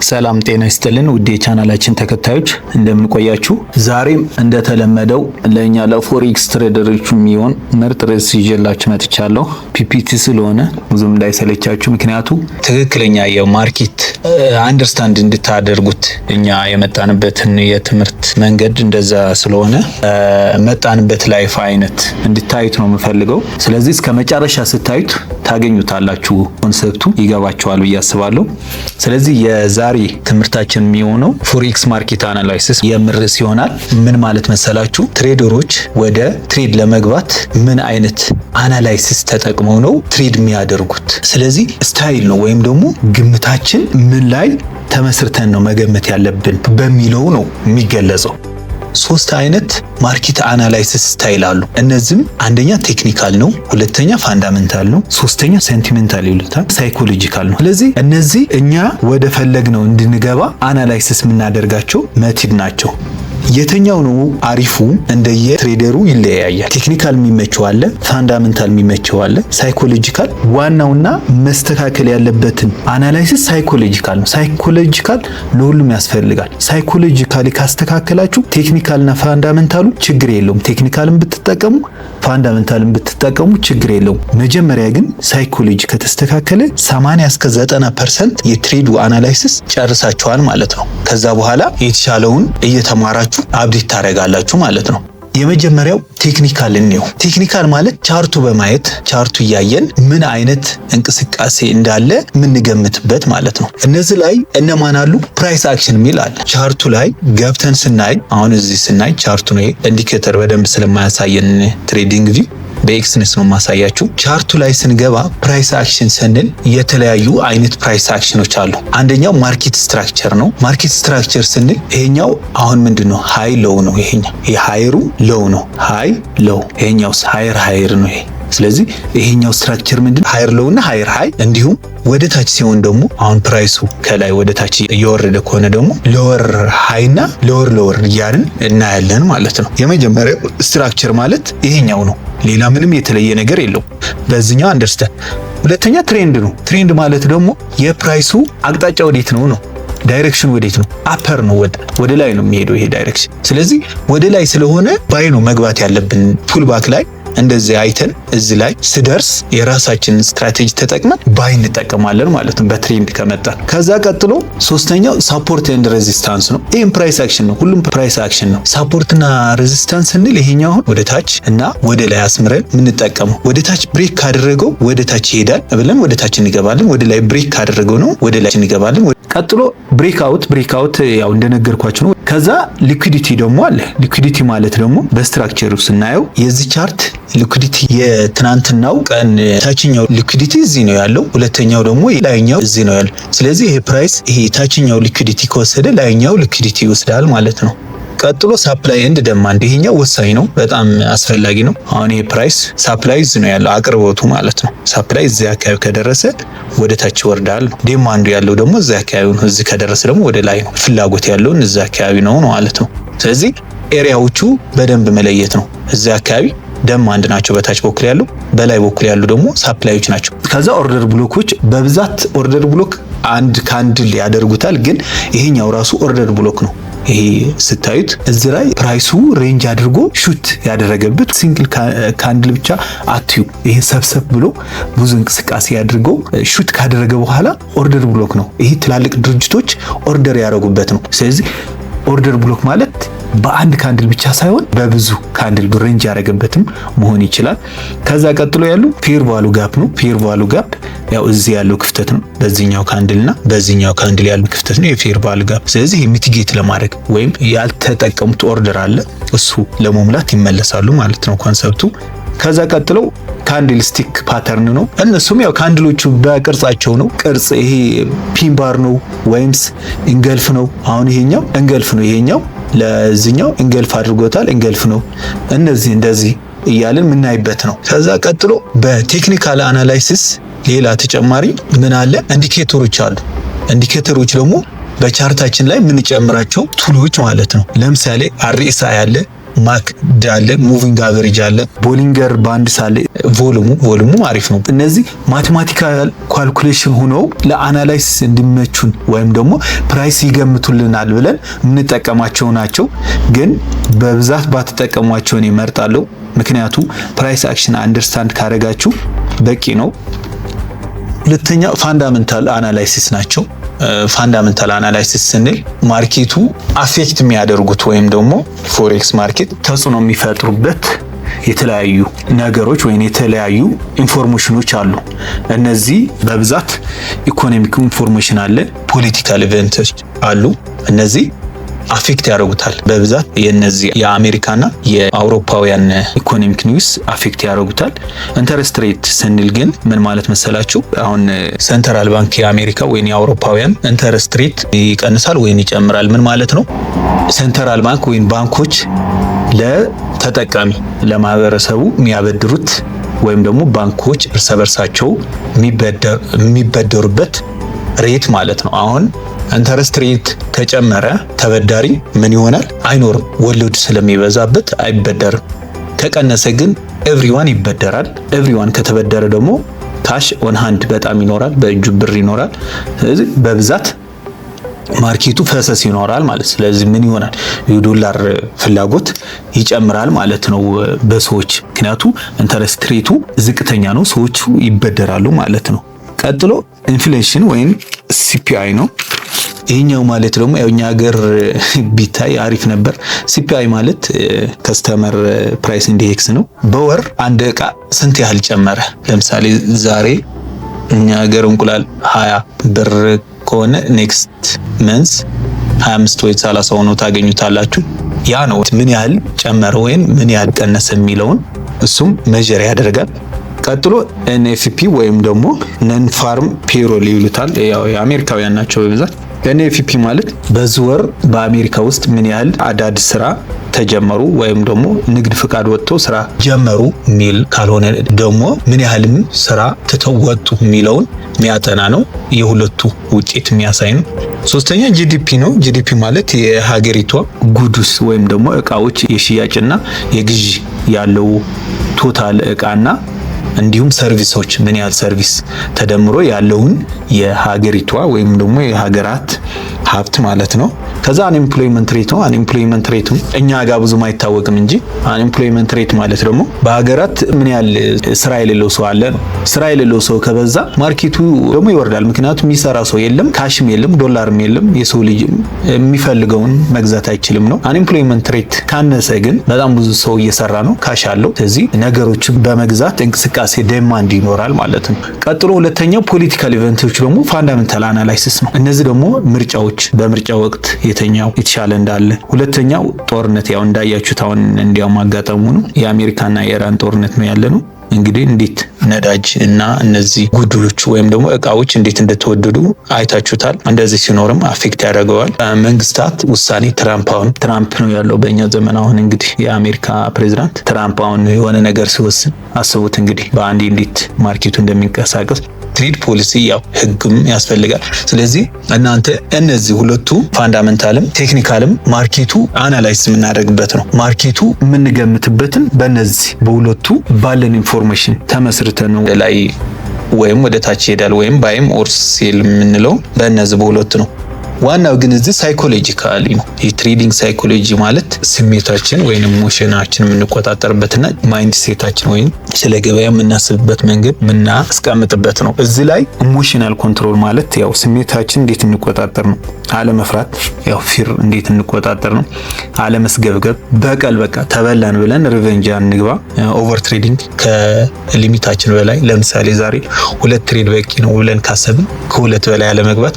ሰላም ጤና ይስጥልን ውድ የቻናላችን ተከታዮች እንደምን ቆያችሁ? ዛሬም እንደተለመደው ለኛ ለፎሬክስ ትሬደሮች የሚሆን ምርጥ ርዕስ ይዤላችሁ መጥቻለሁ። ፒፒቲ ስለሆነ ብዙም እንዳይሰለቻችሁ፣ ምክንያቱ ትክክለኛ የማርኬት አንደርስታንድ እንድታደርጉት እኛ የመጣንበትን የትምህርት መንገድ እንደዛ ስለሆነ መጣንበት ላይፍ አይነት እንድታዩት ነው የምፈልገው። ስለዚህ እስከ መጨረሻ ስታዩት ታገኙታላችሁ፣ ኮንሰፕቱ ይገባችኋል ብዬ አስባለሁ። ስለዚህ የዛሬ ትምህርታችን የሚሆነው ፎሬክስ ማርኬት አናላይሲስ የምርስ ይሆናል። ምን ማለት መሰላችሁ? ትሬደሮች ወደ ትሬድ ለመግባት ምን አይነት አናላይሲስ ተጠቅመው ነው ትሬድ የሚያደርጉት? ስለዚህ ስታይል ነው ወይም ደግሞ ግምታችን ምን ላይ ተመስርተን ነው መገመት ያለብን በሚለው ነው የሚገለጸው። ሶስት አይነት ማርኬት አናላይሲስ ስታይል አሉ። እነዚህም አንደኛ ቴክኒካል ነው፣ ሁለተኛ ፋንዳሜንታል ነው፣ ሶስተኛ ሴንቲሜንታል ይሉታል፣ ሳይኮሎጂካል ነው። ስለዚህ እነዚህ እኛ ወደ ፈለግነው እንድንገባ አናላይሲስ የምናደርጋቸው ሜተድ ናቸው። የትኛው ነው አሪፉ? እንደየ ትሬደሩ ይለያያል። ቴክኒካል የሚመቸው አለ፣ ፋንዳሜንታል የሚመቸው አለ፣ ሳይኮሎጂካል። ዋናውና መስተካከል ያለበትን አናላይሲስ ሳይኮሎጂካል ነው። ሳይኮሎጂካል ለሁሉም ያስፈልጋል። ሳይኮሎጂካሊ ካስተካከላችሁ ቴክኒካልና ፋንዳሜንታሉ ችግር የለውም። ቴክኒካልን ብትጠቀሙ ፋንዳሜንታልን ብትጠቀሙ ችግር የለውም። መጀመሪያ ግን ሳይኮሎጂ ከተስተካከለ 80 እስከ 90% የትሬዱ አናላይሲስ ጨርሳችኋል ማለት ነው። ከዛ በኋላ የተሻለውን እየተማራችሁ አፕዴት ታደርጋላችሁ ማለት ነው። የመጀመሪያው ቴክኒካል ነው። ቴክኒካል ማለት ቻርቱ በማየት ቻርቱ እያየን ምን አይነት እንቅስቃሴ እንዳለ የምንገምትበት ማለት ነው። እነዚህ ላይ እነማን አሉ? ፕራይስ አክሽን የሚል አለ። ቻርቱ ላይ ገብተን ስናይ፣ አሁን እዚህ ስናይ ቻርቱ ነው ኢንዲኬተር በደንብ ስለማያሳየን ትሬዲንግ ቪው በኤክስነስ ነው ማሳያችሁ። ቻርቱ ላይ ስንገባ ፕራይስ አክሽን ስንል የተለያዩ አይነት ፕራይስ አክሽኖች አሉ። አንደኛው ማርኬት ስትራክቸር ነው። ማርኬት ስትራክቸር ስንል ይሄኛው አሁን ምንድነው? ሃይ ሎው ነው። ይሄኛው የሃይሩ ሎው ነው። ሃይ ሎው፣ ይሄኛውስ ሃየር ነው ይሄ። ስለዚህ ይሄኛው ስትራክቸር ምንድነው? ሃየር ሎው እና ሃየር ሃይ። እንዲሁም ወደ ታች ሲሆን ደግሞ አሁን ፕራይሱ ከላይ ወደ ታች እየወረደ ከሆነ ደግሞ ሎወር ሃይ እና ሎወር እያልን እናያለን ማለት ነው። የመጀመሪያው ስትራክቸር ማለት ይሄኛው ነው። ሌላ ምንም የተለየ ነገር የለው። በዚህኛው አንደርስታንድ። ሁለተኛ ትሬንድ ነው። ትሬንድ ማለት ደግሞ የፕራይሱ አቅጣጫ ወዴት ነው ነው ዳይሬክሽን ወዴት ነው? አፐር ነው፣ ወደ ላይ ነው የሚሄደው ይሄ ዳይሬክሽን። ስለዚህ ወደ ላይ ስለሆነ ባይ ነው መግባት ያለብን። ፑልባክ ላይ እንደዚህ አይተን እዚህ ላይ ስደርስ የራሳችንን ስትራቴጂ ተጠቅመን ባይ እንጠቀማለን ማለት ነው በትሬንድ ከመጣን። ከዛ ቀጥሎ ሶስተኛው ሳፖርት ኤንድ ሬዚስታንስ ነው። ይሄም ፕራይስ አክሽን ነው። ሁሉም ፕራይስ አክሽን ነው። ሳፖርትና ሬዚስታንስ ስንል ይሄኛው አሁን ወደ ታች እና ወደ ላይ አስምረን የምንጠቀመው። ወደ ታች ብሬክ ካደረገው ወደ ታች ይሄዳል ብለን ወደ ታች እንገባለን። ወደ ላይ ብሬክ ካደረገው ነው ወደ ላይ እንገባለን። ቀጥሎ ብሬክ አውት ያው እንደነገርኳችሁ ነው። ከዛ ሊኩዊዲቲ ደግሞ አለ። ሊኩዊዲቲ ማለት ደግሞ በስትራክቸሩ ስናየው የዚህ ቻርት ሊኩዊዲቲ የትናንትናው ቀን ታችኛው ሊኩዊዲቲ እዚህ ነው ያለው፣ ሁለተኛው ደግሞ ላይኛው እዚህ ነው ያለው። ስለዚህ ይሄ ፕራይስ ይሄ ታችኛው ሊኩዊዲቲ ከወሰደ ላይኛው ሊኩዊዲቲ ይወስዳል ማለት ነው። ቀጥሎ ሳፕላይ ኤንድ ዲማንድ፣ ይሄኛው ወሳኝ ነው፣ በጣም አስፈላጊ ነው። አሁን ይሄ ፕራይስ ሳፕላይ እዚህ ነው ያለው፣ አቅርቦቱ ማለት ነው። ሳፕላይ እዚህ አካባቢ ከደረሰ ወደ ታች ይወርዳል። ዲማንዱ ያለው ደግሞ እዚህ አካባቢ ነው። እዚህ ከደረሰ ደግሞ ወደ ላይ ነው። ፍላጎት ያለውን እዚህ አካባቢ ነው ማለት ነው። ስለዚህ ኤሪያዎቹ በደንብ መለየት ነው። እዚህ አካባቢ ዲማንድ ናቸው በታች በኩል ያለው፣ በላይ በኩል ያሉ ደግሞ ሳፕላዮች ናቸው። ከዛ ኦርደር ብሎኮች፣ በብዛት ኦርደር ብሎክ አንድ ካንድል ያደርጉታል፣ ግን ይሄኛው ራሱ ኦርደር ብሎክ ነው። ይሄ ስታዩት እዚህ ላይ ፕራይሱ ሬንጅ አድርጎ ሹት ያደረገበት ሲንግል ካንድል ብቻ አትዩ። ይሄ ሰብሰብ ብሎ ብዙ እንቅስቃሴ ያድርገው ሹት ካደረገ በኋላ ኦርደር ብሎክ ነው። ይሄ ትላልቅ ድርጅቶች ኦርደር ያደረጉበት ነው። ስለዚህ ኦርደር ብሎክ ማለት በአንድ ካንድል ብቻ ሳይሆን በብዙ ካንድል ሬንጅ ያደረገበትም መሆን ይችላል። ከዛ ቀጥሎ ያሉ ፌር ቫሉ ጋፕ ነው። ፌር ቫሉ ጋፕ ያው እዚህ ያለው ክፍተት ነው። በዚህኛው ካንድልና በዚህኛው ካንድል ያለው ክፍተት ነው የፌር ቫሉ ጋፕ። ስለዚህ ሚቲጌት ለማድረግ ወይም ያልተጠቀሙት ኦርደር አለ እሱ ለመሙላት ይመለሳሉ ማለት ነው ኮንሰፕቱ። ከዛ ቀጥሎ ካንድል ስቲክ ፓተርን ነው። እነሱም ያው ካንድሎቹ በቅርጻቸው ነው። ቅርጽ ይሄ ፒንባር ነው ወይምስ እንገልፍ ነው። አሁን ይሄኛው እንገልፍ ነው፣ ይሄኛው ለዚህኛው እንገልፍ አድርጎታል፣ እንገልፍ ነው። እነዚህ እንደዚህ እያልን የምናይበት ነው። ከዛ ቀጥሎ በቴክኒካል አናላይሲስ ሌላ ተጨማሪ ምን አለ? ኢንዲኬተሮች አሉ። ኢንዲኬተሮች ደግሞ በቻርታችን ላይ የምንጨምራቸው ቱሎች ማለት ነው። ለምሳሌ አርኤስአይ አለ፣ ማክድ አለ፣ ሙቪንግ አቨሬጅ አለ፣ ቦሊንገር ባንድስ አለ። ቮሉሙ አሪፍ ነው። እነዚህ ማቴማቲካል ካልኩሌሽን ሆነው ለአናላይሲስ እንዲመቹን ወይም ደግሞ ፕራይስ ይገምቱልናል ብለን የምንጠቀማቸው ናቸው። ግን በብዛት ባትጠቀሟቸው እኔ እመርጣለሁ። ምክንያቱ ፕራይስ አክሽን አንደርስታንድ ካደረጋችሁ በቂ ነው። ሁለተኛ ፋንዳሜንታል አናላይሲስ ናቸው። ፋንዳሜንታል አናላይሲስ ስንል ማርኬቱ አፌክት የሚያደርጉት ወይም ደግሞ ፎሬክስ ማርኬት ተጽዕኖ የሚፈጥሩበት የተለያዩ ነገሮች ወይም የተለያዩ ኢንፎርሜሽኖች አሉ። እነዚህ በብዛት ኢኮኖሚክ ኢንፎርሜሽን አለ፣ ፖለቲካል ኢቨንቶች አሉ። እነዚህ አፌክት ያደርጉታል። በብዛት የነዚህ የአሜሪካና የአውሮፓውያን ኢኮኖሚክ ኒውስ አፌክት ያደርጉታል። ኢንተረስት ሬት ስንል ግን ምን ማለት መሰላችሁ? አሁን ሴንትራል ባንክ የአሜሪካ ወይም የአውሮፓውያን ኢንተረስት ሬት ይቀንሳል ወይም ይጨምራል። ምን ማለት ነው? ሴንትራል ባንክ ወይም ባንኮች ለተጠቃሚ ለማህበረሰቡ የሚያበድሩት ወይም ደግሞ ባንኮች እርስ በርሳቸው የሚበደሩበት ሬት ማለት ነው። አሁን ኢንተረስት ሬት ከጨመረ ተበዳሪ ምን ይሆናል? አይኖርም። ወለዱ ስለሚበዛበት አይበደርም። ከቀነሰ ግን ኤቭሪዋን ይበደራል። ኤቭሪዋን ከተበደረ ደግሞ ካሽ ኦን ሃንድ በጣም ይኖራል፣ በእጁ ብር ይኖራል። ስለዚህ በብዛት ማርኬቱ ፈሰስ ይኖራል ማለት። ስለዚህ ምን ይሆናል? የዶላር ፍላጎት ይጨምራል ማለት ነው በሰዎች። ምክንያቱ ኢንተረስት ሬቱ ዝቅተኛ ነው፣ ሰዎቹ ይበደራሉ ማለት ነው። ቀጥሎ ኢንፍሌሽን ወይም ሲፒአይ ነው። ይሄኛው ማለት ደግሞ የኛ ሀገር ቢታይ አሪፍ ነበር። ሲፒአይ ማለት ከስተመር ፕራይስ ኢንዴክስ ነው። በወር አንድ እቃ ስንት ያህል ጨመረ? ለምሳሌ ዛሬ እኛ ሀገር እንቁላል 20 ብር ከሆነ ኔክስት መንስ 25 ወይ 30 ሆኖ ታገኙታላችሁ። ያ ነው ምን ያህል ጨመረ ወይም ምን ያህል ቀነሰ የሚለውን እሱም ሜዠር ያደርጋል። ቀጥሎ ኤንኤፍፒ ወይም ደግሞ ነን ፋርም ፔሮል ይሉታል። ያው የአሜሪካውያን ናቸው በብዛት። ኤንኤፍፒ ማለት በዚህ ወር በአሜሪካ ውስጥ ምን ያህል አዳዲስ ስራ ተጀመሩ ወይም ደግሞ ንግድ ፍቃድ ወጥተው ስራ ጀመሩ የሚል ካልሆነ ደግሞ ምን ያህልም ስራ ትተው ወጡ የሚለውን የሚያጠና ነው። የሁለቱ ውጤት የሚያሳይ ነው። ሶስተኛ ጂዲፒ ነው። ጂዲፒ ማለት የሀገሪቷ ጉዱስ ወይም ደግሞ እቃዎች የሽያጭና የግዢ ያለው ቶታል እቃና እንዲሁም ሰርቪሶች ምን ያህል ሰርቪስ ተደምሮ ያለውን የሀገሪቷ ወይም ደግሞ የሀገራት ሀብት ማለት ነው። ከዛ አንኤምፕሎይመንት ሬት ነው። አንኤምፕሎይመንት ሬት እኛ ጋር ብዙም አይታወቅም እንጂ አንኤምፕሎይመንት ሬት ማለት ደግሞ በሀገራት ምን ያህል ስራ የሌለው ሰው አለ ነው። ስራ የሌለው ሰው ከበዛ ማርኬቱ ደግሞ ይወርዳል። ምክንያቱም የሚሰራ ሰው የለም፣ ካሽም የለም፣ ዶላርም የለም። የሰው ልጅ የሚፈልገውን መግዛት አይችልም ነው። አንኤምፕሎይመንት ሬት ካነሰ ግን በጣም ብዙ ሰው እየሰራ ነው፣ ካሽ አለው። ስለዚህ ነገሮችን በመግዛት እንቅስቃሴ ዴማንድ ይኖራል ማለት ነው። ቀጥሎ ሁለተኛው ፖለቲካል ኢቨንቶች ደግሞ ፋንዳሜንታል አናላይሲስ ነው። እነዚህ ደግሞ ምርጫዎች፣ በምርጫ ወቅት የተኛው የተሻለ እንዳለ። ሁለተኛው ጦርነት፣ ያው እንዳያችሁት አሁን እንዲያውም አጋጣሙ ነው የአሜሪካና የኢራን ጦርነት ነው ያለ ነው። እንግዲህ እንዴት ነዳጅ እና እነዚህ ጉድሎች ወይም ደግሞ እቃዎች እንዴት እንደተወደዱ አይታችሁታል። እንደዚህ ሲኖርም አፌክት ያደርገዋል። መንግስታት ውሳኔ ትራምፕ ነው ያለው በእኛ ዘመን። አሁን እንግዲህ የአሜሪካ ፕሬዝዳንት ትራምፕ አሁን የሆነ ነገር ሲወስን አስቡት እንግዲህ በአንዴ እንዴት ማርኬቱ እንደሚንቀሳቀስ። ትሬድ ፖሊሲ ያው ህግም ያስፈልጋል። ስለዚህ እናንተ እነዚህ ሁለቱ ፋንዳሜንታልም ቴክኒካልም ማርኬቱ አናላይዝ የምናደርግበት ነው። ማርኬቱ የምንገምትበትን በእነዚህ በሁለቱ ባለን ኢንፎርሜሽን ተመስርተን ነው ላይ ወይም ወደ ታች ይሄዳል ወይም ባይም ኦር ሴል የምንለው በእነዚህ በሁለቱ ነው። ዋናው ግን እዚህ ሳይኮሎጂካሊ ነው። የትሬዲንግ ሳይኮሎጂ ማለት ስሜታችን ወይም ኢሞሽናችን የምንቆጣጠርበትና ማይንድ ሴታችን ወይም ስለ ገበያ የምናስብበት መንገድ የምናስቀምጥበት ነው። እዚህ ላይ ኢሞሽናል ኮንትሮል ማለት ያው ስሜታችን እንዴት እንቆጣጠር ነው። አለመፍራት፣ ያው ፊር እንዴት እንቆጣጠር ነው። አለመስገብገብ፣ በቀል በቃ ተበላን ብለን ሪቨንጅ አንግባ። ኦቨር ትሬዲንግ ከሊሚታችን በላይ ለምሳሌ ዛሬ 2 ትሬድ በቂ ነው ብለን ካሰብን ከ2 በላይ አለመግባት።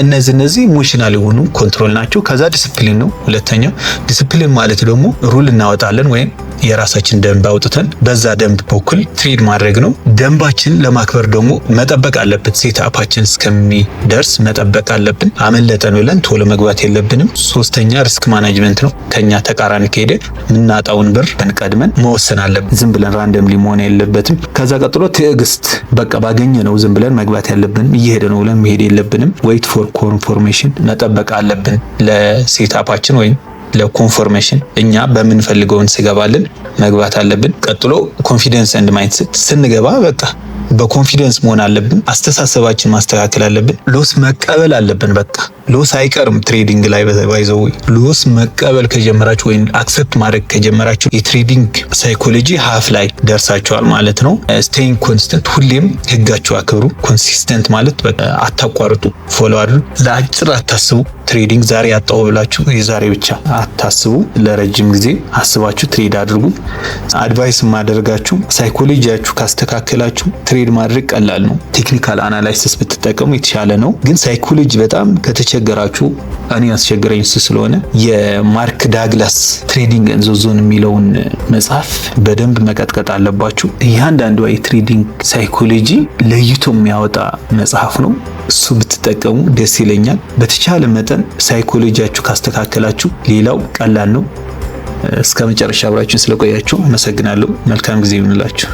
እነዚህ ኢሞሽናል የሆኑ ኮንትሮል ናቸው። ከዛ ዲሲፕሊን ነው ሁለተኛው። ዲሲፕሊን ማለት ደግሞ ሩል እናወጣለን ወይም የራሳችን ደንብ አውጥተን በዛ ደንብ በኩል ትሬድ ማድረግ ነው። ደንባችን ለማክበር ደግሞ መጠበቅ አለብን። ሴት አፓችን እስከሚደርስ መጠበቅ አለብን። አመለጠን ብለን ቶሎ መግባት የለብንም። ሶስተኛ ሪስክ ማኔጅመንት ነው። ከኛ ተቃራኒ ከሄደ የምናጣውን ብር ቀድመን መወሰን አለብን። ዝም ብለን ራንደምሊ መሆን የለበትም። ከዛ ቀጥሎ ትዕግስት፣ በቃ ባገኘ ነው ዝም ብለን መግባት ያለብን። እየሄደ ነው ብለን መሄድ የለብንም። ዌይት ፎር ኮንፎርሜሽን መጠበቅ አለብን ለሴት አፓችን ወይም ለኮንፎርሜሽን እኛ በምንፈልገው እንስገባለን መግባት አለብን። ቀጥሎ ኮንፊደንስ ኤንድ ማይንድሴት ስንገባ በቃ በኮንፊደንስ መሆን አለብን። አስተሳሰባችን ማስተካከል አለብን። ሎስ መቀበል አለብን። በቃ ሎስ አይቀርም ትሬዲንግ ላይ ባይዘው ሎስ መቀበል ከጀመራችሁ ወይም አክሰፕት ማድረግ ከጀመራችሁ የትሬዲንግ ሳይኮሎጂ ሀፍ ላይ ደርሳችኋል ማለት ነው። ስቴይንግ ኮንስተንት፣ ሁሌም ህጋችሁ አክብሩ። ኮንሲስተንት ማለት በቃ አታቋርጡ፣ ፎሎ አድርጉ። ለአጭር አታስቡ። ትሬዲንግ ዛሬ ያጣው ብላችሁ የዛሬ ብቻ አታስቡ። ለረጅም ጊዜ አስባችሁ ትሬድ አድርጉ። አድቫይስ ማደርጋችሁ ሳይኮሎጂያችሁ ካስተካከላችሁ ትሬድ ማድረግ ቀላል ነው። ቴክኒካል አናላይሲስ ብትጠቀሙ የተሻለ ነው። ግን ሳይኮሎጂ በጣም ከተቸገራችሁ እኔ አስቸገረኝ ስለሆነ የማርክ ዳግላስ ትሬዲንግ ኤንድ ዞን የሚለውን መጽሐፍ በደንብ መቀጥቀጥ አለባችሁ። እያንዳንዱ የትሬዲንግ ሳይኮሎጂ ለይቶ የሚያወጣ መጽሐፍ ነው። እሱ ብትጠቀሙ ደስ ይለኛል። በተቻለ መጠን ሳይኮሎጂያችሁ ካስተካከላችሁ ሌላው ቀላል ነው። እስከ መጨረሻ አብራችሁን ስለቆያችሁ አመሰግናለሁ። መልካም ጊዜ ይሁንላችሁ።